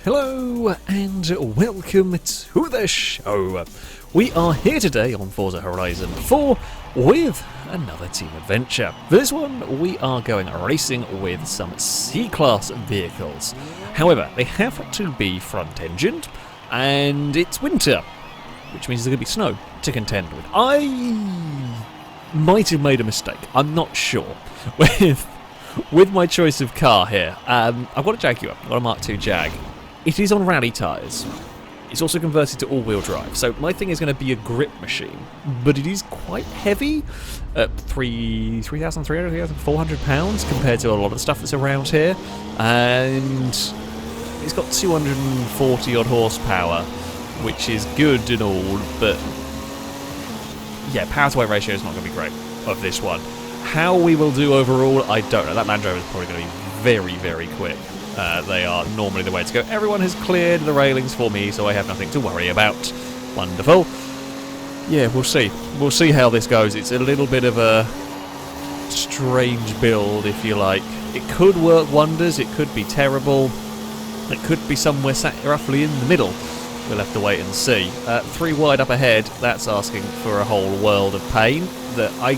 Hello and welcome to the show. We are here today on Forza Horizon 4 with another team adventure. For this one, we are going racing with some C-Class vehicles. However, they have to be front-engined, and it's winter, which means there's going to be snow to contend with. I might have made a mistake. I'm not sure with my choice of car here. I've got a Jaguar. I've got a Mark II Jag. It is on rally tyres. It's also converted to all-wheel drive, so my thing is going to be a grip machine, but it is quite heavy at 3,300, 3,400 pounds compared to a lot of the stuff that's around here, and it's got 240 odd horsepower, which is good and all, but yeah, power to weight ratio is not going to be great of this one. How we will do overall, I don't know. That Land Rover is probably going to be very, very quick. They are normally the way to go. Everyone has cleared the railings for me, so I have nothing to worry about. Wonderful. Yeah, we'll see. We'll see how this goes. It's a little bit of a strange build, if you like. It could work wonders. It could be terrible. It could be somewhere sat roughly in the middle. We'll have to wait and see. 3 wide up ahead, that's asking for a whole world of pain that I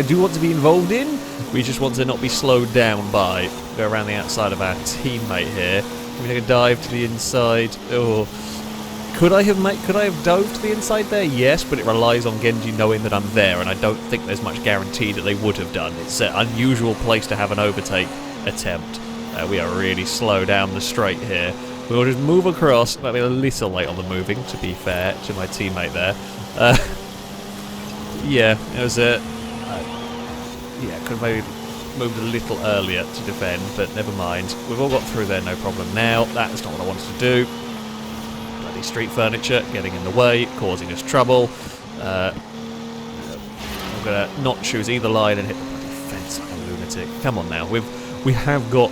do want to be involved in. We just want to not be slowed down by. Go around the outside of our teammate here. We take a dive to the inside. Oh, could I have dove to the inside there? Yes, but it relies on Genji knowing that I'm there, and I don't think there's much guarantee that they would have done. It's an unusual place to have an overtake attempt. We are really slow down the straight here. We'll just move across. Might be a little late on the moving, to be fair to my teammate there. Yeah, it was a... yeah, could have maybe moved a little earlier to defend, but never mind. We've all got through there, no problem now. That's not what I wanted to do. Bloody street furniture getting in the way, causing us trouble. I'm going to not choose either line and hit the bloody fence like a lunatic. Come on now, we have got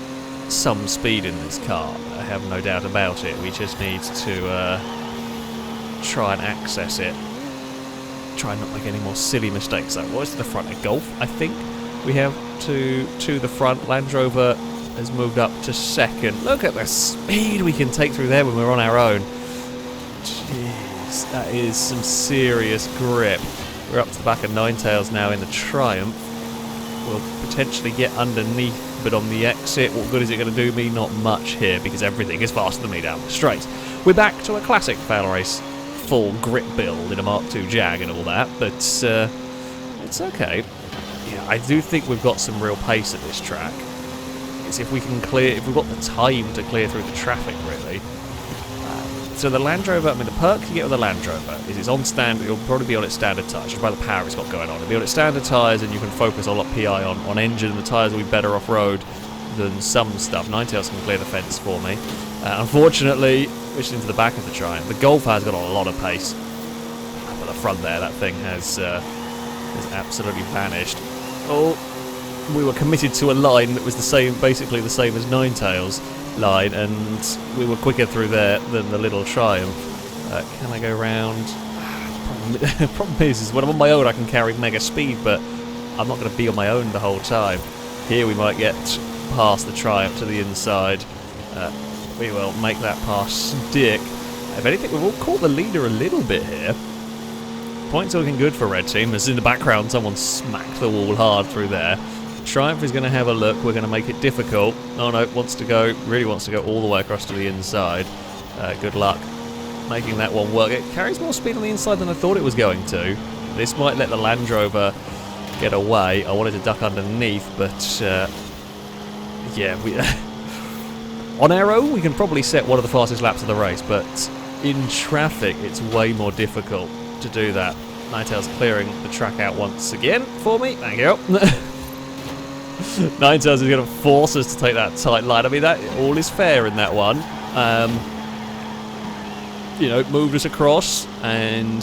some speed in this car. I have no doubt about it. We just need to try and access it. Try and not make any more silly mistakes. So what's to the front? A Golf, I think. We have to the front. Land Rover has moved up to second. Look at the speed we can take through there when we're on our own. Jeez, that is some serious grip. We're up to the back of Ninetales now in the Triumph. We'll potentially get underneath, but on the exit, what good is it going to do me? Not much here, because everything is faster than me down the straight. We're back to a classic FailRace full grip build in a Mark II Jag and all that, but it's okay. Yeah, I do think we've got some real pace at this track. It's if we've got the time to clear through the traffic, really. So the Land Rover, the perk you get with the Land Rover is it's on stand. It'll probably be on its standard tyres, just by the power it's got going on. It'll be on its standard tyres, and you can focus a lot PI on engine, and the tyres will be better off-road than some stuff. Ninetales can clear the fence for me. Unfortunately, pushed into the back of the Triumph. The Golf has got a lot of pace. But the front there, that thing has absolutely vanished. Oh, we were committed to a line that was basically the same as Ninetales line, and we were quicker through there than the little Triumph. Can I go round? The problem is when I'm on my own I can carry mega speed, but I'm not going to be on my own the whole time. Here we might get past the Triumph to the inside. We will make that pass stick. If anything, we've all caught the leader a little bit here. Points looking good for Red Team, as in the background someone smacked the wall hard through there. Triumph is going to have a look. We're going to make it difficult. Oh no, really wants to go all the way across to the inside. Good luck making that one work. It carries more speed on the inside than I thought it was going to. This might let the Land Rover get away. I wanted to duck underneath, but yeah, on our own we can probably set one of the fastest laps of the race, but in traffic it's way more difficult to do that. Ninetales clearing the track out once again for me. Thank you. Ninetales is going to force us to take that tight line. I mean, that all is fair in that one. Moved us across and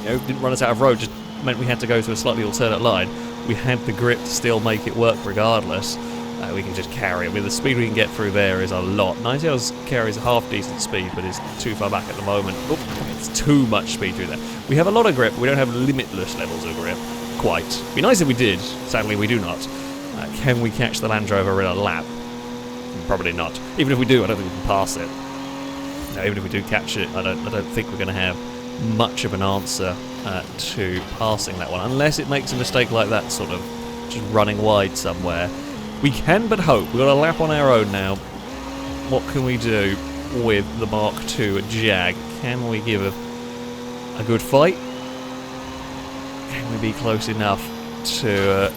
didn't run us out of road. Just meant we had to go to a slightly alternate line. We had the grip to still make it work regardless. We can just carry it. I mean, the speed we can get through there is a lot. Ninetales carries a half-decent speed, but is too far back at the moment. Oh, it's too much speed through there. We have a lot of grip. We don't have limitless levels of grip. Quite. It'd be nice if we did. Sadly, we do not. Can we catch the Land Rover in a lap? Probably not. Even if we do, I don't think we can pass it. Now, even if we do catch it, I don't think we're going to have much of an answer to passing that one, unless it makes a mistake like that, sort of just running wide somewhere. We can but hope. We've got a lap on our own now. What can we do with the Mark II Jag? Can we give a good fight? Can we be close enough to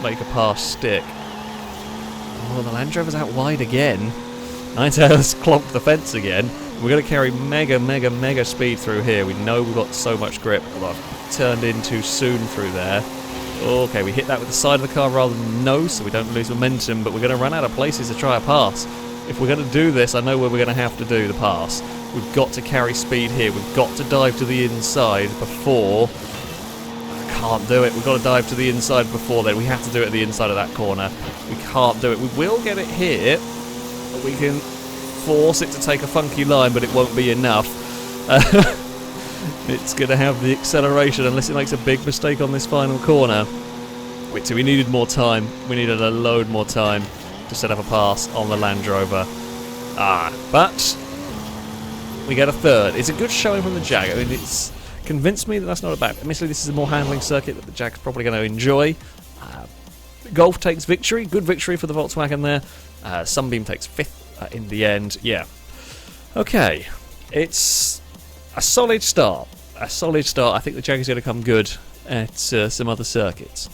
make a pass stick? Oh, the Land Rover's out wide again. Ninetales clonked the fence again. We're going to carry mega speed through here. We know we've got so much grip. Well, I've turned in too soon through there. Okay, we hit that with the side of the car rather than nose, so we don't lose momentum, but we're going to run out of places to try a pass. If we're going to do this, I know where we're going to have to do the pass. We've got to carry speed here. We've got to dive to the inside before... I can't do it. We've got to dive to the inside before then. We have to do it at the inside of that corner. We can't do it. We will get it here. We can force it to take a funky line, but it won't be enough. It's going to have the acceleration unless it makes a big mistake on this final corner. So we needed more time. We needed a load more time to set up a pass on the Land Rover. But we get a third. It's a good showing from the Jag. I mean, it's convinced me that that's not a bad... Admittedly, this is a more handling circuit that the Jag's probably going to enjoy. Golf takes victory. Good victory for the Volkswagen there. Sunbeam takes 5th in the end. Yeah. Okay. It's a solid start. A solid start. I think the Jag is going to come good at some other circuits.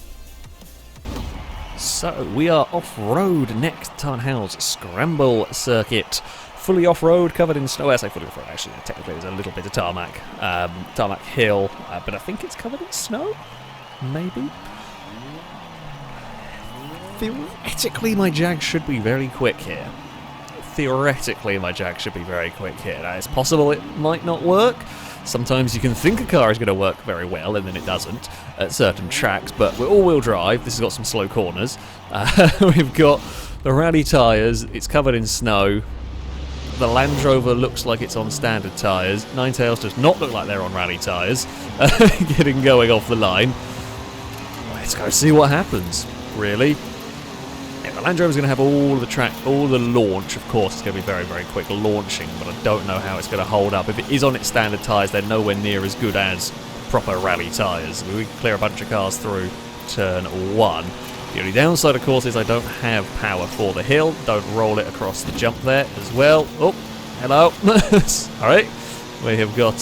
So, we are off-road next. Tarnhouse Scramble Circuit. Fully off-road, covered in snow. I say fully off-road, actually. Technically, there's a little bit of tarmac. Tarmac hill. But I think it's covered in snow? Maybe? Theoretically, my Jag should be very quick here. Theoretically, my Jag should be very quick here. Now, it's possible it might not work. Sometimes you can think a car is going to work very well, and then it doesn't at certain tracks, but we're all-wheel drive. This has got some slow corners. We've got the rally tyres. It's covered in snow. The Land Rover looks like it's on standard tyres. Ninetales does not look like they're on rally tyres. Getting going off the line. Let's go see what happens, really. The Land Rover's going to have all the track, all the launch, of course. It's going to be very quick launching, but I don't know how it's going to hold up. If it is on its standard tyres, they're nowhere near as good as proper rally tyres. We can clear a bunch of cars through turn 1. The only downside, of course, is I don't have power for the hill. Don't roll it across the jump there as well. Oh, hello. Alright, we have got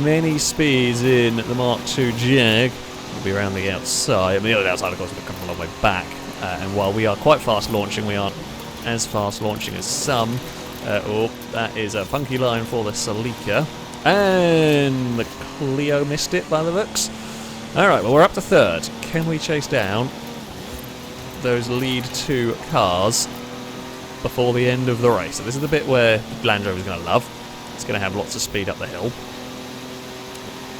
many speeds in the Mark II Jag. We'll be around the outside. I mean, the other outside, of course, we're coming a long way back. And while we are quite fast launching, we aren't as fast launching as some. That is a funky line for the Celica. And the Clio missed it by the looks. Alright, well, we're up to 3rd. Can we chase down those lead 2 cars before the end of the race? So this is the bit where Land Rover is going to love. It's going to have lots of speed up the hill.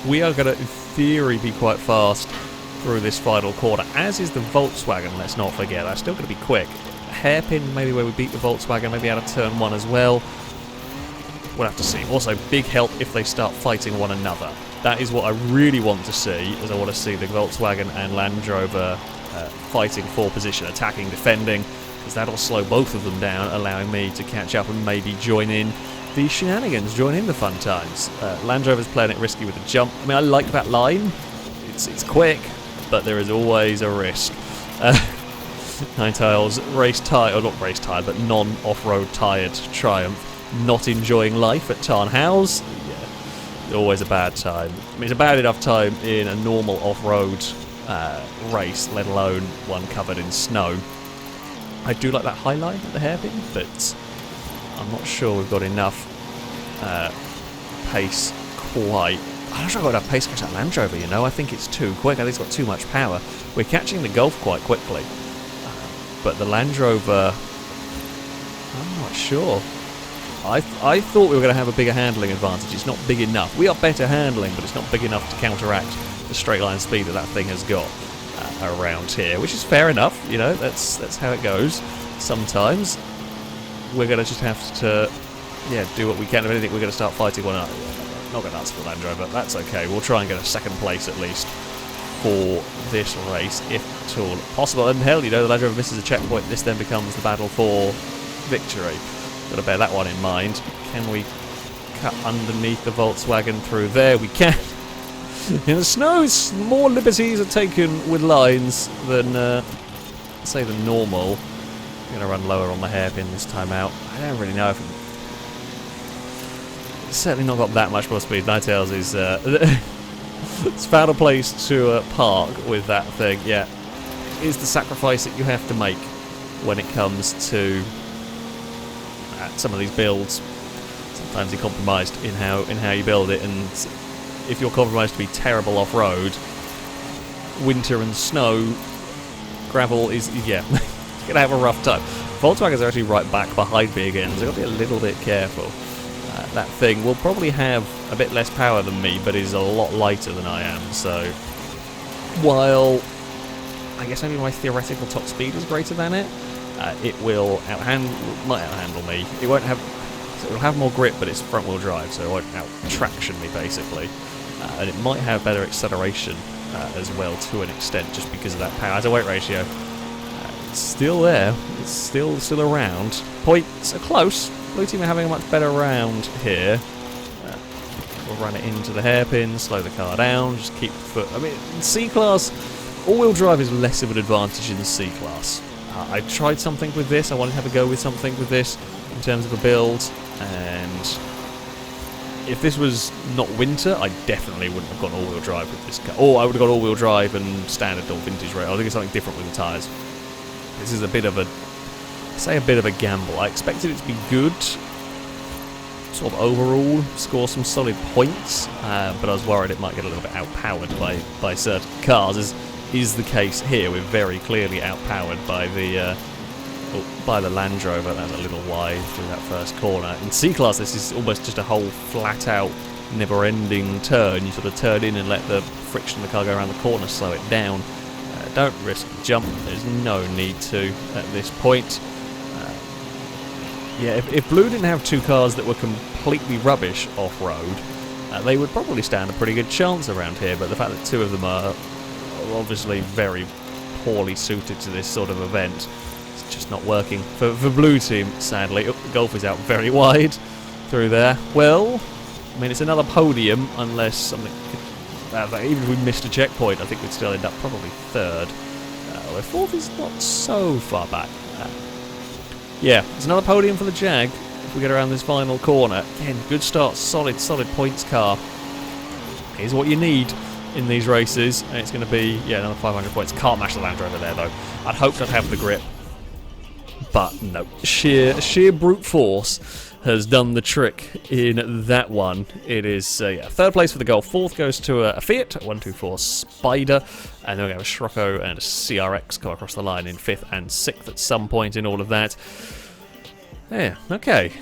We are going to, in theory, be quite fast through this final corner, as is the Volkswagen, let's not forget. That's still going to be quick. Hairpin, maybe where we beat the Volkswagen, maybe out of turn 1 as well. We'll have to see. Also, big help if they start fighting one another. That is what I really want to see, is I want to see the Volkswagen and Land Rover fighting for position, attacking, defending, because that'll slow both of them down, allowing me to catch up and maybe join in the shenanigans, join in the fun times. Land Rover's playing it risky with the jump. I mean, I like that line. It's quick, but there is always a risk. Ninetales race tired, or not race tired, but non-off-road tired Triumph. Not enjoying life at Tarnhouse. Yeah, always a bad time. I mean, it's a bad enough time in a normal off-road race, let alone one covered in snow. I do like that high line at the hairpin, but I'm not sure we've got enough pace quite. I'm not sure I've got enough pace to catch that Land Rover, you know. I think it's too quick. I think it's got too much power. We're catching the Golf quite quickly. But the Land Rover, I'm not sure. I thought we were going to have a bigger handling advantage. It's not big enough. We are better handling, but it's not big enough to counteract the straight line speed that thing has got around here, which is fair enough. You know, that's how it goes. Sometimes we're going to just have to, do what we can. If anything, we're going to start fighting one another. Not going to ask for Land Rover. That's okay. We'll try and get a 2nd place at least for this race, if at all possible. And hell, you know, the Land Rover misses a checkpoint. This then becomes the battle for victory. Got to bear that one in mind. Can we cut underneath the Volkswagen through there? We can. In the snow, more liberties are taken with lines than, say, the normal. I'm going to run lower on the hairpin this time out. I don't really know if it's certainly not got that much more speed. Ninetales is it's found a place to park with that thing. Yeah, is the sacrifice that you have to make when it comes to some of these builds. Sometimes you're compromised in how you build it, and if you're compromised to be terrible off-road, winter and snow, gravel is, yeah, you're going to have a rough time. Volkswagens are actually right back behind me again, so I've got to be a little bit careful. That thing will probably have a bit less power than me, but is a lot lighter than I am, so while I guess maybe my theoretical top speed is greater than it, it will might outhandle me. It won't have, so it'll have more grip, but it's front-wheel drive, so it won't out-traction me, basically. And it might have better acceleration as well, to an extent, just because of that power-to-weight ratio. It's still there. It's still around. Points are close. Blue team are having a much better round here. We'll run it into the hairpin, slow the car down, just keep the foot. I mean, in C-Class, all-wheel drive is less of an advantage in the C-Class. I tried something with this. I wanted to have a go with something with this in terms of a build, and if this was not winter, I definitely wouldn't have gone all-wheel drive with this car. Or I would have gone all-wheel drive and standard or vintage rail. I think it's something different with the tyres. This is a bit of a, say, a bit of a gamble. I expected it to be good, sort of overall, score some solid points, but I was worried it might get a little bit outpowered by certain cars, as is the case here. We're very clearly outpowered by the Land Rover. That's a little wide through that first corner. In C-Class, this is almost just a whole flat-out, never-ending turn. You sort of turn in and let the friction of the car go around the corner, slow it down. Don't risk the jump. There's no need to at this point. Yeah, if Blue didn't have two cars that were completely rubbish off-road, they would probably stand a pretty good chance around here, but the fact that two of them are obviously very poorly suited to this sort of event, it's just not working for Blue team, sadly. Oh, the Golf is out very wide through there. Well, I mean, it's another podium, unless something even if we missed a checkpoint, I think we'd still end up probably third. Where fourth is not so far back. Yeah, it's another podium for the Jag if we get around this final corner. Again, good start, solid points car. Here's what you need in these races, and it's going to be, yeah, another 500 points. Can't match the Land Rover there, though. I'd hoped I'd have the grip, but no. Sheer brute force has done the trick in that one. It is, yeah, third place for the Golf. Fourth goes to a Fiat 124 Spider, and then we have a Scirocco and a CRX come across the line in fifth and sixth at some point in all of that. Yeah, okay.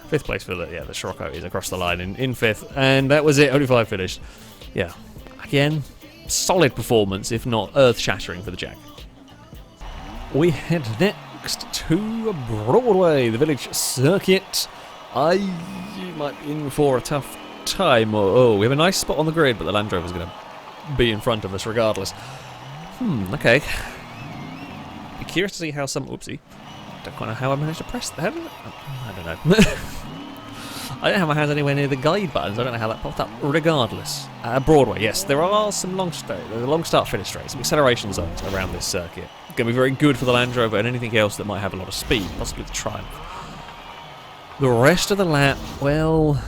Fifth place for the Scirocco is across the line in fifth, and that was it. Only 5 finished. Yeah, again, solid performance, if not earth-shattering for the Jag. We head next to Broadway, the village circuit. I might be in for a tough time. Oh, we have a nice spot on the grid, but the Land Rover's going to be in front of us regardless. Okay. Be curious to see how some... Oopsie. Don't quite know how I managed to press that. I don't know. I don't have my hands anywhere near the guide buttons. I don't know how that popped up. Regardless. Broadway, yes. There are some long start-finish straights, some acceleration zones around this circuit. Going to be very good for the Land Rover and anything else that might have a lot of speed, possibly the Triumph. The rest of the lap, well,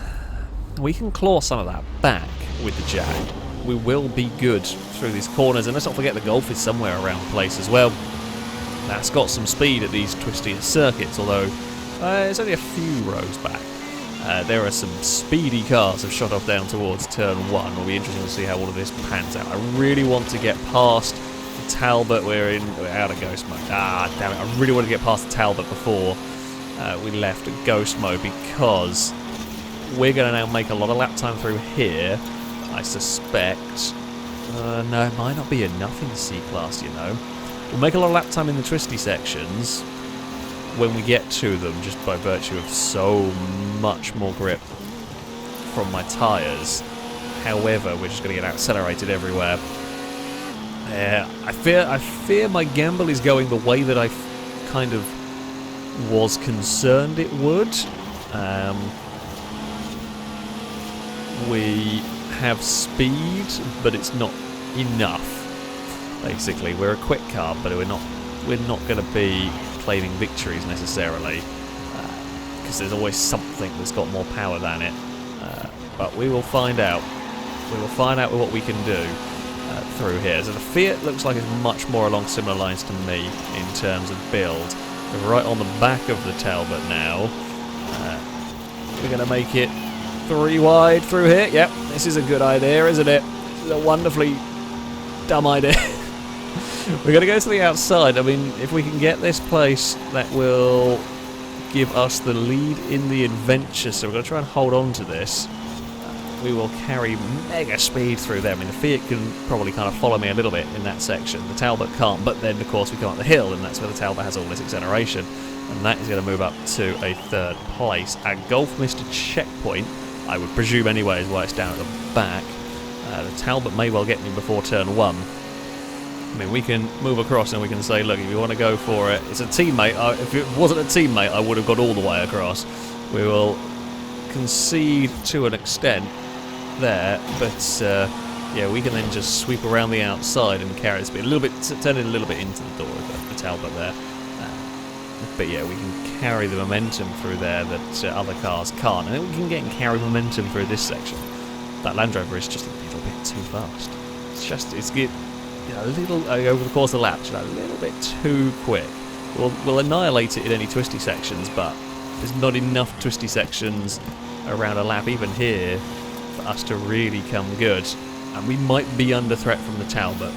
we can claw some of that back with the Jag. We will be good through these corners, and let's not forget the Golf is somewhere around the place as well. That's got some speed at these twisty circuits, although it's only a few rows back. There are some speedy cars have shot off down towards turn 1. It'll be interesting to see how all of this pans out. I really want to get past the Talbot. We're out of ghost mode. Ah, damn it. I really want to get past the Talbot before we left ghost mode, because we're going to now make a lot of lap time through here, I suspect. No, it might not be enough in C-Class, you know. We'll make a lot of lap time in the twisty sections when we get to them, just by virtue of so much more grip from my tyres. However, we're just going to get accelerated everywhere. I fear my gamble is going the way that I kind of was concerned it would. We have speed, but it's not enough. Basically, we're a quick car, but we're not going to be claiming victories necessarily, because there's always something that's got more power than it. But we will find out. We will find out what we can do through here. So the Fiat looks like it's much more along similar lines to me in terms of build. We're right on the back of the Talbot now. We're going to make it 3 wide through here. Yep, this is a good idea, isn't it? This is a wonderfully dumb idea. We're going to go to the outside. I mean, if we can get this place, that will give us the lead in the adventure. So we're going to try and hold on to this. We will carry mega speed through there. I mean, the Fiat can probably kind of follow me a little bit in that section. The Talbot can't, but then, of course, we come up the hill, and that's where the Talbot has all this acceleration. And that is going to move up to a 3rd place. Our Golf missed a checkpoint, I would presume anyway, is why it's down at the back. The Talbot may well get me before turn 1. I mean, we can move across and we can say, look, if you want to go for it, it's a teammate. If it wasn't a teammate, I would have got all the way across. We will concede to an extent there, but yeah, we can then just sweep around the outside and carry the speed a little bit, turn it a little bit into the door of the Talbot there. But yeah, we can carry the momentum through there that other cars can't, and then we can get and carry momentum through this section. That Land Rover is just a little bit too fast. It's a little over the course of the lap, just a little bit too quick. We'll annihilate it in any twisty sections, but there's not enough twisty sections around a lap, even here, for us to really come good. And we might be under threat from the Talbot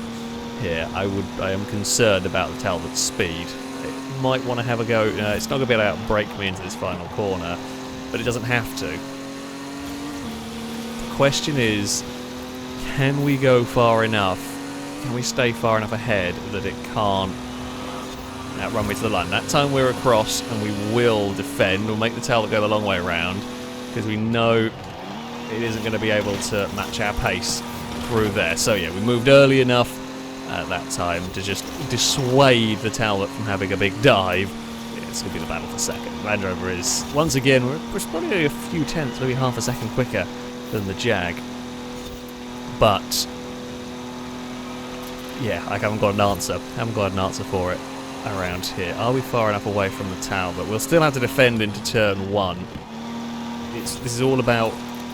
here. I am concerned about the Talbot's speed. It might want to have a go. It's not going to be able to outbrake me into this final corner, but it doesn't have to. The question is, can we go far enough? Can we stay far enough ahead that it can't outrun me to the line? That time we're across, and we will defend. We'll make the Talbot go the long way around, because we know it isn't going to be able to match our pace through there. So yeah, we moved early enough at that time to just dissuade the Talbot from having a big dive. Yeah, it's going to be the battle for second. Land Rover is, once again, we're probably a few tenths, maybe half a second quicker than the Jag. But yeah, I haven't got an answer. For it around here. Are we far enough away from the Talbot? We'll still have to defend into turn 1. This is all about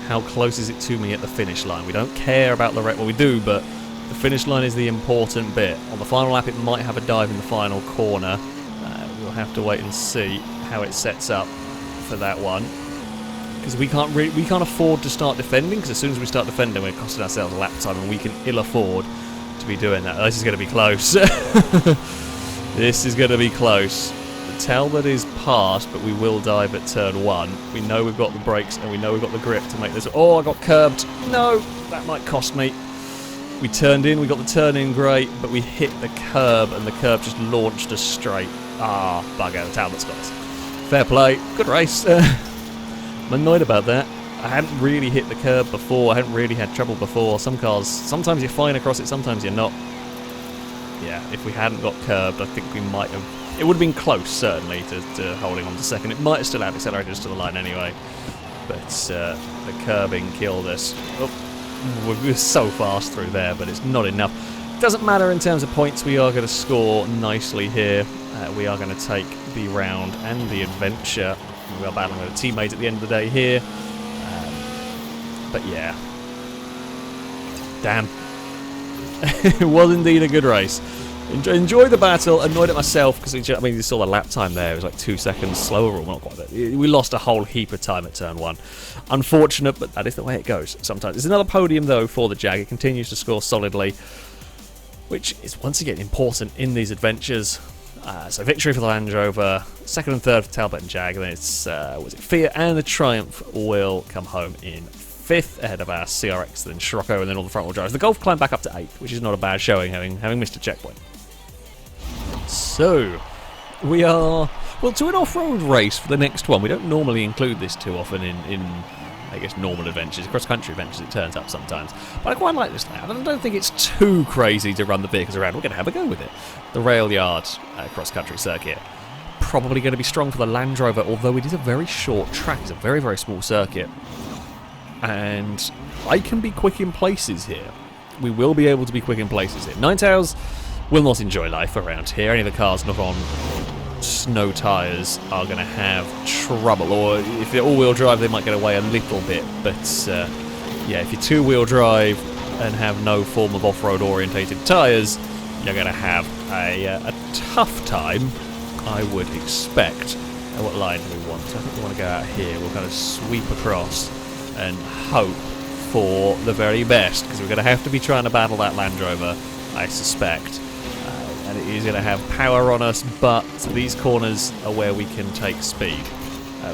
how close is it to me at the finish line. We don't care about the well, we do, but the finish line is the important bit. On the final lap, it might have a dive in the final corner. We'll have to wait and see how it sets up for that one, because we can't afford to start defending. Because as soon as we start defending, we're costing ourselves a lap time, and we can ill afford to be doing that. This is going to be close. This is going to be close. The Talbot is past, but we will dive at turn 1. We know we've got the brakes, and we know we've got the grip to make this. Oh, I got curbed. No, that might cost me. We turned in, we got the turn in great, but we hit the curb, and the curb just launched us straight. Ah, bugger, the Talbot's got us. Fair play, good race. I'm annoyed about that. I hadn't really hit the curb before, I hadn't really had trouble before. Some cars, sometimes you're fine across it, sometimes you're not. Yeah, if we hadn't got curbed, I think we might have... It would have been close, certainly, to holding on to second. It might have still had accelerators to the line anyway. But the curbing killed us. Oh, we're so fast through there, but it's not enough. Doesn't matter in terms of points. We are going to score nicely here. We are going to take the round and the adventure. We are battling with a teammate at the end of the day here. But yeah. Damn. It was indeed a good race. Enjoy the battle. Annoyed at myself because I mean, you saw the lap time there. It was like 2 seconds slower, or not quite that. We lost a whole heap of time at turn 1. Unfortunate, but that is the way it goes sometimes. There's another podium though for the Jag. It continues to score solidly, which is once again important in these adventures. So victory for the Land Rover, 2nd and 3rd for Talbot and Jag, and then it's was it Fiat and the Triumph will come home in 5th ahead of our CRX, then Scirocco, and then all the front-wheel drives. The Golf climbed back up to 8th, which is not a bad showing, having missed a checkpoint. So, we are, well, to an off-road race for the next one. We don't normally include this too often in I guess, normal adventures, cross-country adventures, it turns up sometimes. But I quite like this layout. I don't think it's too crazy to run the vehicles around. We're going to have a go with it. The rail yard cross-country circuit. probably going to be strong for the Land Rover, although it is a very short track. It's a very, very small circuit. And I can be quick in places here. We will be able to be quick in places here. Ninetales will not enjoy life around here. Any of the cars not on snow tyres are going to have trouble. Or if they're all-wheel drive, they might get away a little bit. But, yeah, if you're two-wheel drive and have no form of off-road orientated tyres, you're going to have a tough time, I would expect. What line do we want? I think we want to go out here. We'll kind of sweep across and hope for the very best, because we're going to have to be trying to battle that Land Rover, I suspect. And it is going to have power on us, but these corners are where we can take speed.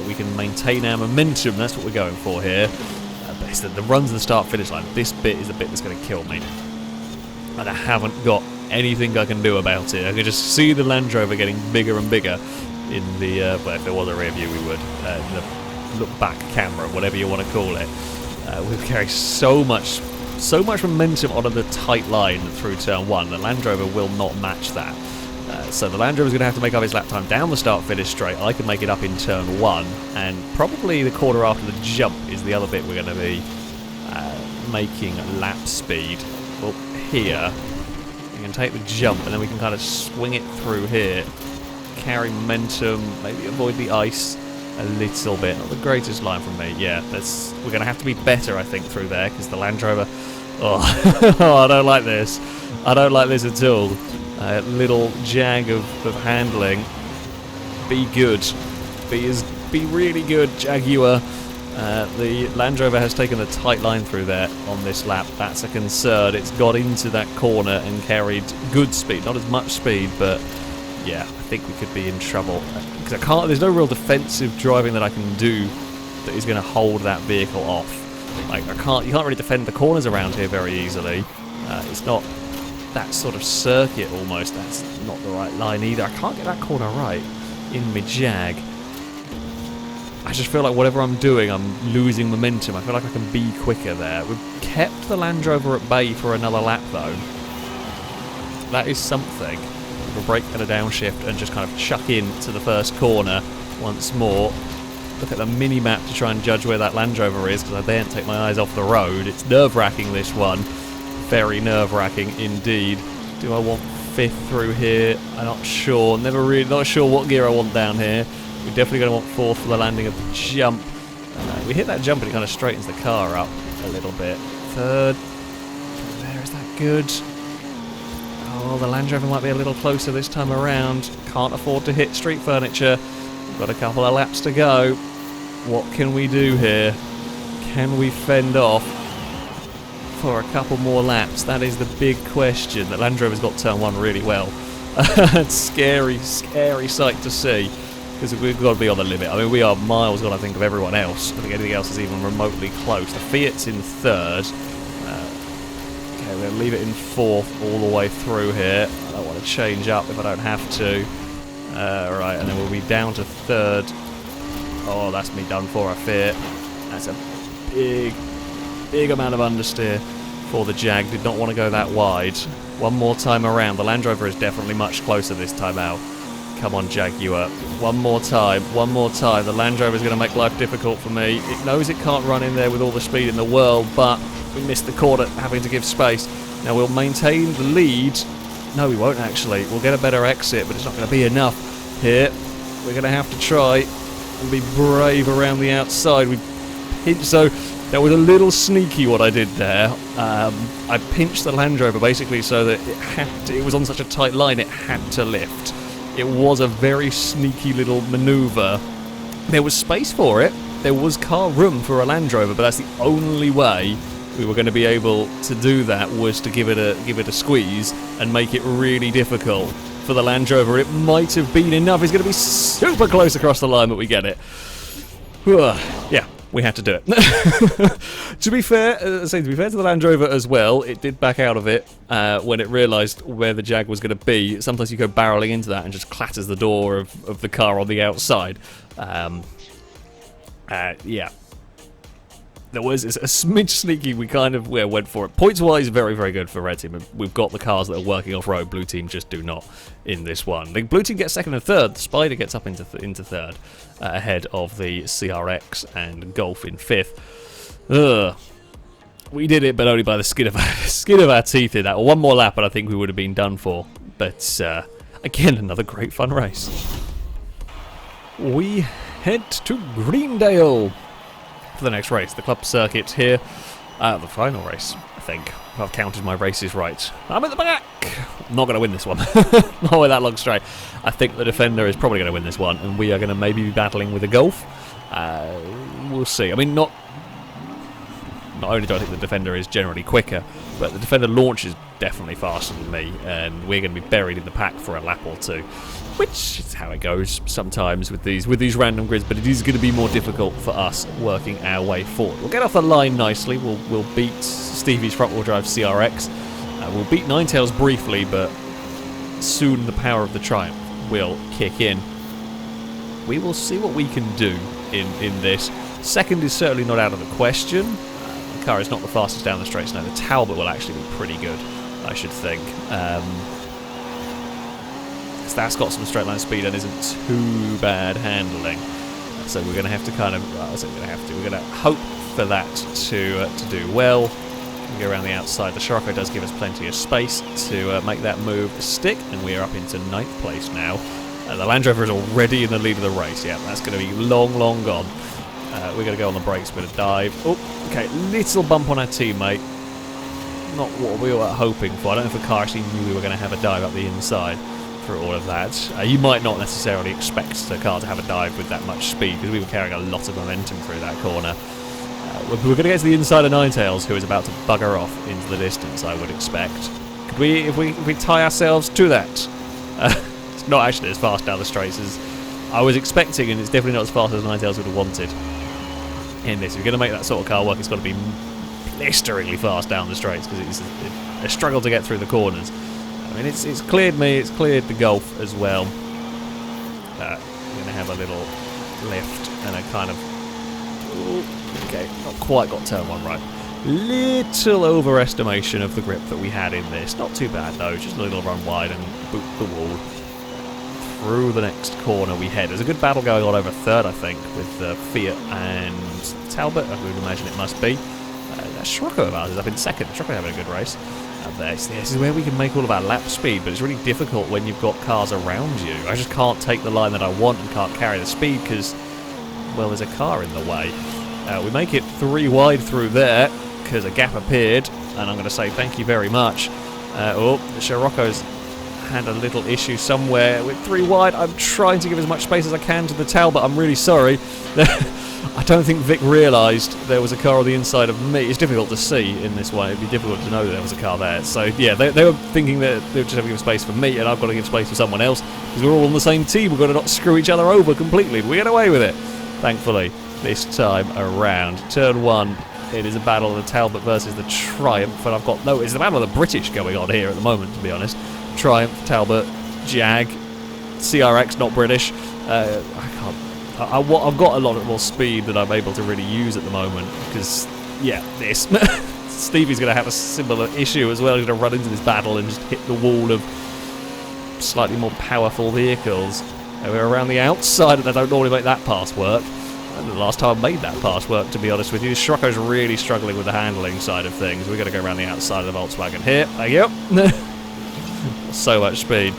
We can maintain our momentum, that's what we're going for here. But it's the runs to the start-finish line. This bit is the bit that's going to kill me. And I haven't got anything I can do about it. I can just see the Land Rover getting bigger and bigger in the, well, if there was a rear view we would, the look back camera, whatever you want to call it. We carry so much momentum on the tight line through turn 1. The Land Rover will not match that. So the Land Rover is going to have to make up his lap time down the start-finish straight. I can make it up in turn 1, and probably the corner after the jump is the other bit we're going to be making lap speed. Well, here we can take the jump, and then we can kind of swing it through here, carry momentum, maybe avoid the ice a little bit. Not the greatest line from me. Yeah, we're going to have to be better, I think, through there, because the Land Rover... Oh, oh, I don't like this. I don't like this at all. Little jag of handling. Be good. Be really good, Jaguar. The Land Rover has taken the tight line through there on this lap. That's a concern. It's got into that corner and carried good speed. Not as much speed, but yeah, I think we could be in trouble. Because there's no real defensive driving that I can do that is going to hold that vehicle off. Like, you can't really defend the corners around here very easily. It's not that sort of circuit almost. That's not the right line either. I can't get that corner right in mid-jag. I just feel like whatever I'm doing, I'm losing momentum. I feel like I can be quicker there. We've kept the Land Rover at bay for another lap, though. That is something. With a brake and a downshift and just kind of chuck in to the first corner once more. Look at the mini-map to try and judge where that Land Rover is, because I daren't take my eyes off the road. It's nerve-wracking, this one. Very nerve-wracking indeed. Do I want 5th through here? I'm not sure. Not sure what gear I want down here. We're definitely going to want 4th for the landing of the jump. We hit that jump and it kind of straightens the car up a little bit. 3rd. There, is that good? Oh, the Land Rover might be a little closer this time around. Can't afford to hit street furniture. We've got a couple of laps to go. What can we do here? Can we fend off for a couple more laps? That is the big question. The Land Rover's got turn 1 really well. It's scary, scary sight to see, because we've got to be on the limit. I mean, we are miles gone, I think, of everyone else. I don't think anything else is even remotely close. The Fiat's in 3rd. Okay, we're going to leave it in 4th all the way through here. I don't want to change up if I don't have to. Right, and then we'll be down to 3rd. Oh, that's me done for, I fear. That's a big amount of understeer for the Jag. Did not want to go that wide. One more time around. The Land Rover is definitely much closer this time out. Come on, Jaguar. One more time. The Land Rover is going to make life difficult for me. It knows it can't run in there with all the speed in the world, but we missed the corner, having to give space. Now we'll maintain the lead. No, we won't actually. We'll get a better exit, but it's not going to be enough here. We're going to have to try and be brave around the outside. So that was a little sneaky what I did there. I pinched the Land Rover basically so that it was on such a tight line it had to lift. It was a very sneaky little manoeuvre. There was space for it. There was car room for a Land Rover, but that's the only way we were going to be able to do that, was to give it a squeeze and make it really difficult for the Land Rover. It might have been enough. It's going to be super close across the line, but we get it. Yeah, we had to do it. To be fair to the Land Rover as well, it did back out of it when it realised where the Jag was going to be. Sometimes you go barrelling into that and just clatters the door of the car on the outside. Yeah. there was a smidge sneaky. We kind of went for it. Points-wise, very, very good for red team. We've got the cars that are working off-road. Blue team just do not in this one. The blue team gets second and third. The Spider gets up into third, ahead of the CRX and Golf in fifth. We did it, but only by the skin of our teeth in that. One more lap, and I think we would have been done for. But again, another great fun race. We head to Greendale for the next race. The club circuit here. The final race, I think. If I've counted my races right. I'm at the back! I'm not going to win this one. Not with that long straight. I think the Defender is probably going to win this one, and we are going to maybe be battling with a Golf. We'll see. I mean, not only do I think the Defender is generally quicker, but the Defender launch is definitely faster than me, and we're going to be buried in the pack for a lap or two, which is how it goes sometimes with these random grids. But it is going to be more difficult for us working our way forward. We'll get off the line nicely. We'll beat Stevie's front-wheel drive CRX. We'll beat Ninetales briefly, but soon the power of the Triumph will kick in. We will see what we can do in this. Second is certainly not out of the question. The car is not the fastest down the straights now. The Talbot will actually be pretty good, I should think. That's got some straight line speed and isn't too bad handling. So we're going to have to kind of, we're going to hope for that to do well. We go around the outside. The Scirocco does give us plenty of space to make that move stick, and we are up into 9th place now. The Land Rover is already in the lead of the race. Yeah, that's going to be long, long gone. We're going to go on the brakes, bit of dive. Oh, okay, little bump on our teammate. Not what we were hoping for. I don't know if the car actually knew we were going to have a dive up the inside for all of that. You might not necessarily expect the car to have a dive with that much speed, because we were carrying a lot of momentum through that corner. We're going to get to the inside of Ninetales, who is about to bugger off into the distance, I would expect. Could we, if we tie ourselves to that? It's not actually as fast down the straights as I was expecting, and it's definitely not as fast as Ninetales would have wanted in this. If you're going to make that sort of car work, it's got to be blisteringly fast down the straights, because it's a struggle to get through the corners. I mean, it's cleared me, it's cleared the Golf as well. We're going to have a little lift and a kind of... Ooh, okay, not quite got turn one right. Little overestimation of the grip that we had in this. Not too bad though, just a little run wide and boot the wall. Through the next corner we head. There's a good battle going on over third, I think, with Fiat and Talbot, I would imagine it must be. That Scirocco of ours is up in second. Scirocco having a good race. This is where we can make all of our lap speed, but it's really difficult when you've got cars around you. I just can't take the line that I want and can't carry the speed because, well, there's a car in the way. We make it 3 wide through there because a gap appeared, and I'm going to say thank you very much. The Scirocco's had a little issue somewhere with 3 wide. I'm trying to give as much space as I can to the Talbot. I'm really sorry. I don't think Vic realised there was a car on the inside of me. It's difficult to see in this way. It'd be difficult to know that there was a car there. So yeah, they were thinking that they were just having to give space for me, and I've got to give space for someone else because we're all on the same team. We've got to not screw each other over completely. We get away with it, thankfully, this time around. Turn 1. It is a battle of the Talbot versus the Triumph, and it's the battle of the British going on here at the moment, to be honest. Triumph, Talbot, Jag, CRX, not British. I've got a lot more speed than I'm able to really use at the moment because, yeah, this. Stevie's going to have a similar issue as well. He's going to run into this battle and just hit the wall of slightly more powerful vehicles. We're around the outside, and I don't normally make that pass work. And the last time I made that pass work, to be honest with you, Scirocco's really struggling with the handling side of things. We're going to go around the outside of the Volkswagen here. There you go. So much speed.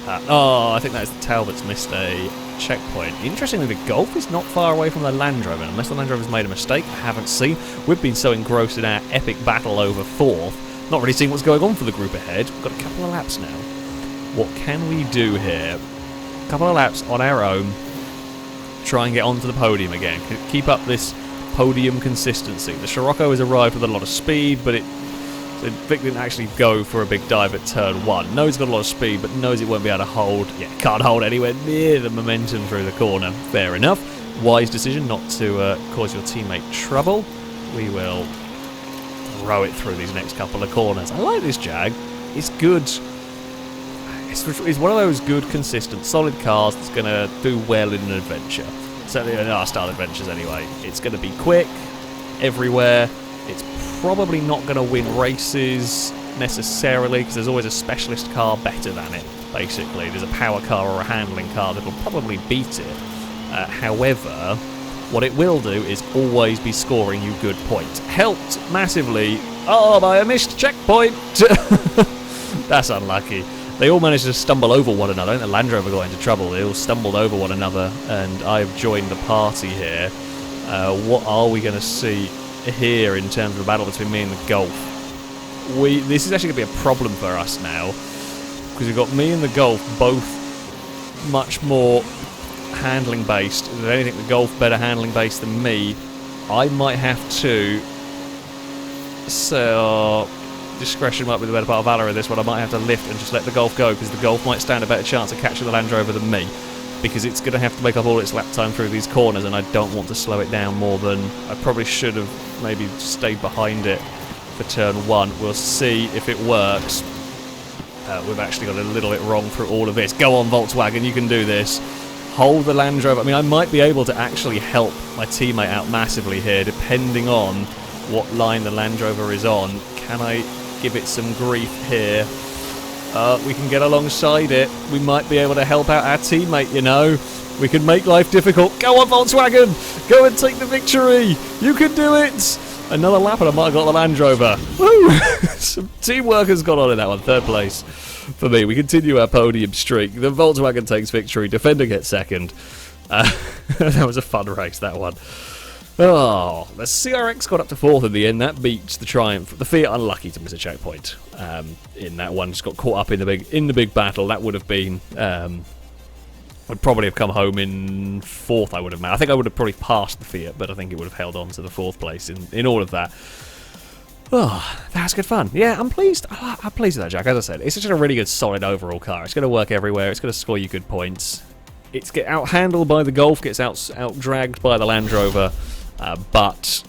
I think that's the Talbot's missed a checkpoint. Interestingly, the Golf is not far away from the Land Rover, unless the Land Rover's made a mistake. I haven't seen. We've been so engrossed in our epic battle over 4th, not really seeing what's going on for the group ahead. We've got a couple of laps now. What can we do here? A couple of laps on our own. Try and get onto the podium again. Keep up this podium consistency. The Scirocco has arrived with a lot of speed, but Vic didn't actually go for a big dive at turn 1. Knows he's got a lot of speed, but knows it won't be able to hold. Yeah, can't hold anywhere near the momentum through the corner. Fair enough. Wise decision not to cause your teammate trouble. We will row it through these next couple of corners. I like this Jag. It's good. It's one of those good, consistent, solid cars that's going to do well in an adventure. Certainly in our style adventures anyway. It's going to be quick. everywhere. It's probably not going to win races necessarily, because there's always a specialist car better than it, basically. There's a power car or a handling car that'll probably beat it. However, what it will do is always be scoring you good points. Helped massively, by a missed checkpoint. That's unlucky. They all managed to stumble over one another. I think the Land Rover got into trouble. They all stumbled over one another, and I've joined the party here. What are we going to see here in terms of the battle between me and the Golf? This is actually going to be a problem for us now, because we've got me and the Golf both much more handling based. If anything, the Golf better handling based than me. I might have to, so discretion might be the better part of valor in this one. I might have to lift and just let the Golf go, because the Golf might stand a better chance of catching the Land Rover than me, because it's going to have to make up all its lap time through these corners, and I don't want to slow it down more than I probably should have. Maybe stayed behind it for turn 1. We'll see if it works. We've actually got a little bit wrong through all of this. Go on, Volkswagen, you can do this. Hold the Land Rover. I mean, I might be able to actually help my teammate out massively here, depending on what line the Land Rover is on. Can I give it some grief here? We can get alongside it. We might be able to help out our teammate, you know. We can make life difficult. Go on, Volkswagen! Go and take the victory! You can do it! Another lap and I might have got the Land Rover. Woo! Some teamwork has gone on in that one. 3rd place for me. We continue our podium streak. The Volkswagen takes victory. Defender gets 2nd. That was a fun race, that one. Oh, the CRX got up to 4th in the end. That beats the Triumph. The Fiat unlucky to miss a checkpoint in that one. Just got caught up in the big battle. That would have been... I'd probably have come home in 4th, I would have made. I think I would have probably passed the Fiat, but I think it would have held on to the 4th place in all of that. Oh, that's good fun. Yeah, I'm pleased. I'm pleased with that, Jack. As I said, it's just a really good, solid overall car. It's going to work everywhere. It's going to score you good points. It's get out-handled by the Golf, gets out-dragged by the Land Rover, but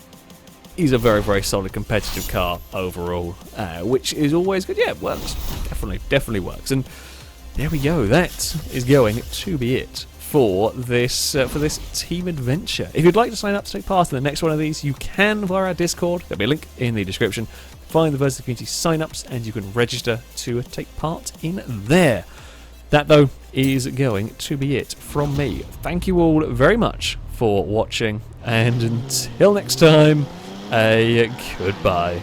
is a very, very solid competitive car overall, which is always good. Yeah, it works. Definitely works. And there we go. That is going to be it for this team adventure. If you'd like to sign up to take part in the next one of these, you can via our Discord. There'll be a link in the description. Find the Versus Community sign-ups, and you can register to take part in there. That, though, is going to be it from me. Thank you all very much for watching, and until next time, a goodbye.